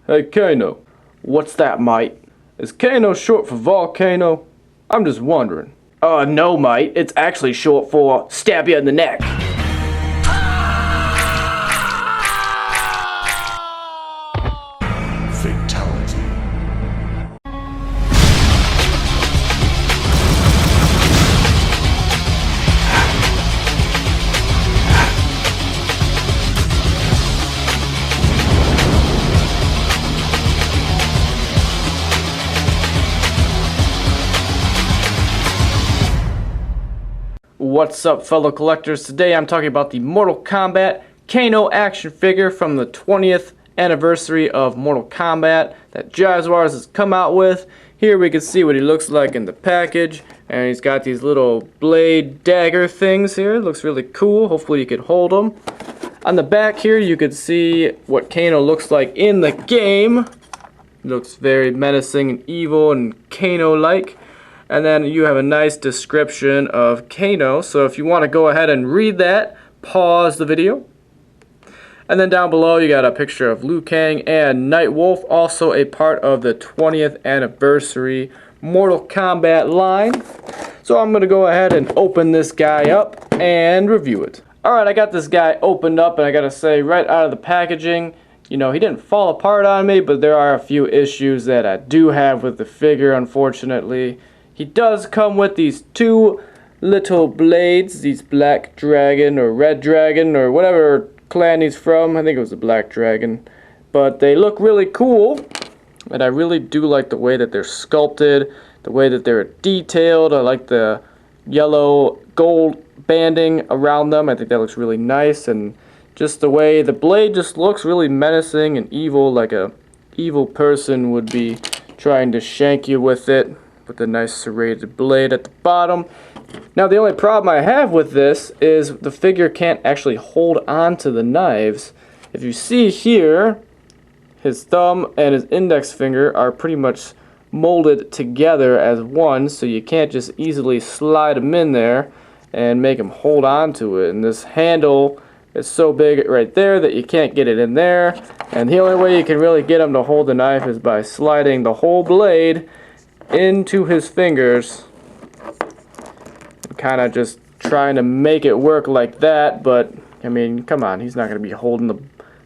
Hey Kano. What's that, mate? Is Kano short for volcano? I'm just wondering. No, mate. It's actually short for stab you in the neck. Fatality. What's up, fellow collectors? Today I'm talking about the Mortal Kombat Kano action figure from the 20th anniversary of Mortal Kombat that Jazwares has come out with. Here we can see what he looks like in the package, and he's got these little blade dagger things here. Looks really cool. Hopefully you can hold them. On the back here you can see what Kano looks like in the game. He looks very menacing and evil and Kano-like. And then you have a nice description of Kano. So if you want to go ahead and read that, pause the video. And then down below you got a picture of Liu Kang and Nightwolf, also a part of the 20th anniversary Mortal Kombat line. So I'm going to go ahead and open this guy up and review it. Alright, I got this guy opened up, and I gotta say, right out of the packaging, you know, he didn't fall apart on me, but there are a few issues that I do have with the figure, unfortunately. He does come with these two little blades, these black dragon or red dragon or whatever clan he's from. I think it was a black dragon. But they look really cool, and I really do like the way that they're sculpted, the way that they're detailed. I like the yellow gold banding around them. I think that looks really nice, and just the way the blade just looks really menacing and evil, like a evil person would be trying to shank you with it. With a nice serrated blade at the bottom. Now the only problem I have with this is the figure can't actually hold on to the knives. If you see here, his thumb and his index finger are pretty much molded together as one, so you can't just easily slide them in there and make him hold on to it. And this handle is so big right there that you can't get it in there. And the only way you can really get him to hold the knife is by sliding the whole blade into his fingers and kind of just trying to make it work like that. But I mean, come on, he's not going to be holding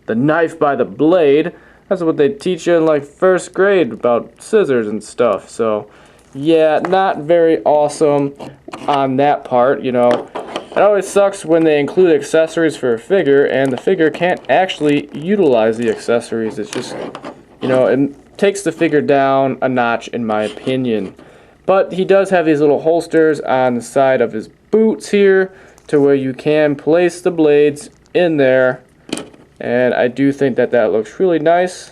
the knife by the blade. That's what they teach you in like first grade about scissors and stuff. So yeah, not very awesome on that part, you know. It always sucks when they include accessories for a figure and the figure can't actually utilize the accessories. It's just, you know, it takes the figure down a notch in my opinion. But he does have these little holsters on the side of his boots here to where you can place the blades in there, and I do think that that looks really nice.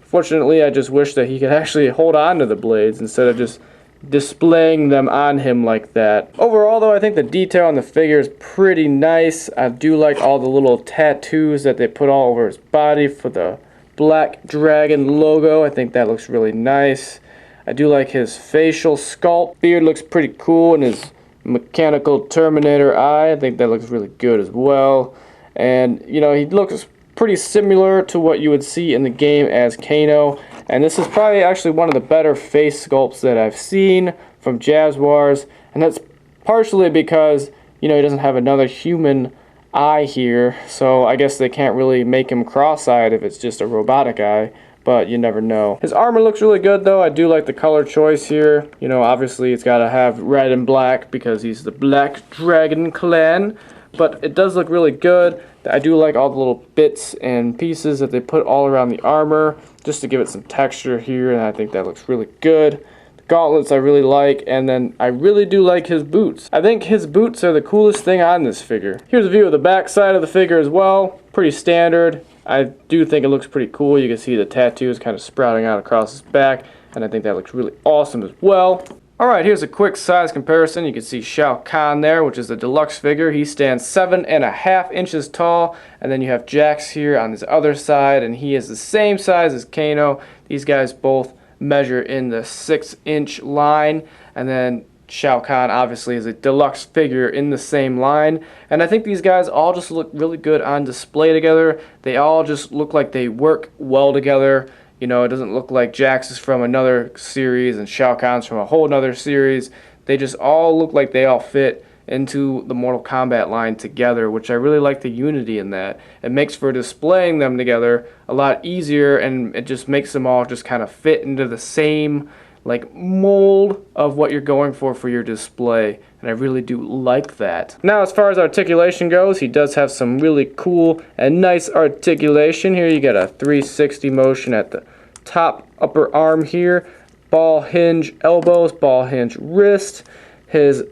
Fortunately, I just wish that he could actually hold on to the blades instead of just displaying them on him like that. Overall though, I think the detail on the figure is pretty nice. I do like all the little tattoos that they put all over his body for the black dragon logo. I think that looks really nice. I do like his facial sculpt. Beard looks pretty cool, and his mechanical Terminator eye, I think that looks really good as well. And you know, he looks pretty similar to what you would see in the game as Kano, and this is probably actually one of the better face sculpts that I've seen from Jazwares, and that's partially because, you know, he doesn't have another human eye here, so I guess they can't really make him cross-eyed if it's just a robotic eye, but you never know. His armor looks really good though. I do like the color choice here. You know, obviously it's got to have red and black because he's the Black Dragon clan, but it does look really good. I do like all the little bits and pieces that they put all around the armor just to give it some texture here, and I think that looks really good. Gauntlets I really like, and then I really do like his boots. I think his boots are the coolest thing on this figure. Here's a view of the back side of the figure as well. Pretty standard. I do think it looks pretty cool. You can see the tattoos kind of sprouting out across his back, and I think that looks really awesome as well. Alright, here's a quick size comparison. You can see Shao Kahn there, which is the deluxe figure. He stands 7.5 inches tall, and then you have Jax here on his other side, and he is the same size as Kano. These guys both measure in the 6-inch line, and then Shao Kahn obviously is a deluxe figure in the same line, and I think these guys all just look really good on display together. They all just look like they work well together. You know, it doesn't look like Jax is from another series and Shao Kahn's from a whole other series. They just all look like they all fit into the Mortal Kombat line together, which I really like the unity in that. It makes for displaying them together a lot easier, and it just makes them all just kind of fit into the same like mold of what you're going for your display, and I really do like that. Now, as far as articulation goes, he does have some really cool and nice articulation. Here you get a 360 motion at the top upper arm here, ball hinge elbows, ball hinge wrist. His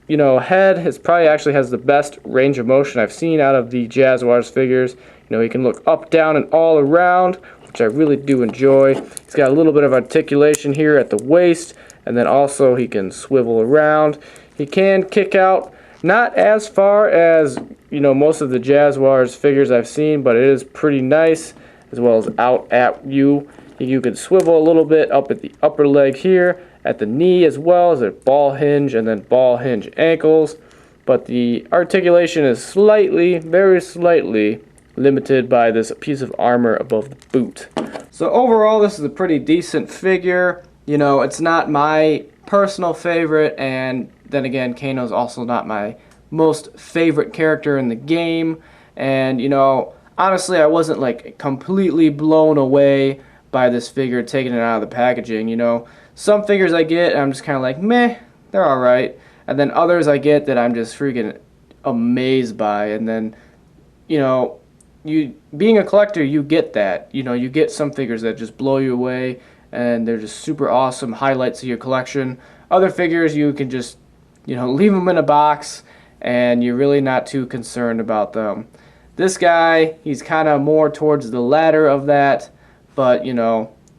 head probably actually has the best range of motion I've seen out of the Jazwares figures. He can look up, down, and all around, which I really do enjoy. He's got a little bit of articulation here at the waist, and then also he can swivel around. He can kick out, not as far as most of the Jazwares figures I've seen, but it is pretty nice, as well as out at you. You can swivel a little bit up at the upper leg here, at the knee, as well as a ball hinge and then ball hinge ankles. But the articulation is slightly, very slightly, limited by this piece of armor above the boot. So overall, this is a pretty decent figure. It's not my personal favorite, and then again, Kano's also not my most favorite character in the game. And honestly, I wasn't like completely blown away by this figure, taking it out of the packaging. Some figures I get and I'm just kind of like, meh, they're alright, and then others I get that I'm just freaking amazed by. And then you being a collector, you get that. You get some figures that just blow you away and they're just super awesome highlights of your collection. Other figures you can just leave them in a box and you're really not too concerned about them. This guy, he's kind of more towards the latter of that, but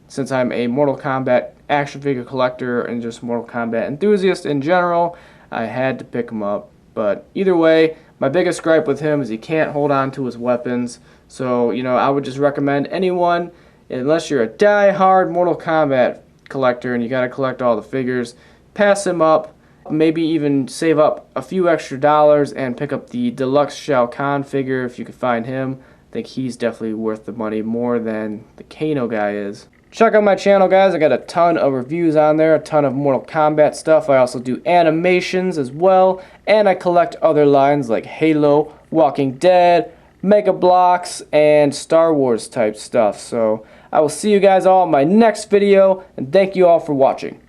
since I'm a Mortal Kombat action figure collector and just Mortal Kombat enthusiast in general, I had to pick him up. But either way, my biggest gripe with him is he can't hold on to his weapons. So I would just recommend anyone, unless you're a die-hard Mortal Kombat collector and you gotta collect all the figures, pass him up. Maybe even save up a few extra dollars and pick up the deluxe Shao Kahn figure if you could find him. I think he's definitely worth the money more than the Kano guy is. Check out my channel, guys. I got a ton of reviews on there, a ton of Mortal Kombat stuff. I also do animations as well, and I collect other lines like Halo, Walking Dead, Mega Bloks, and Star Wars type stuff. So I will see you guys all in my next video, and thank you all for watching.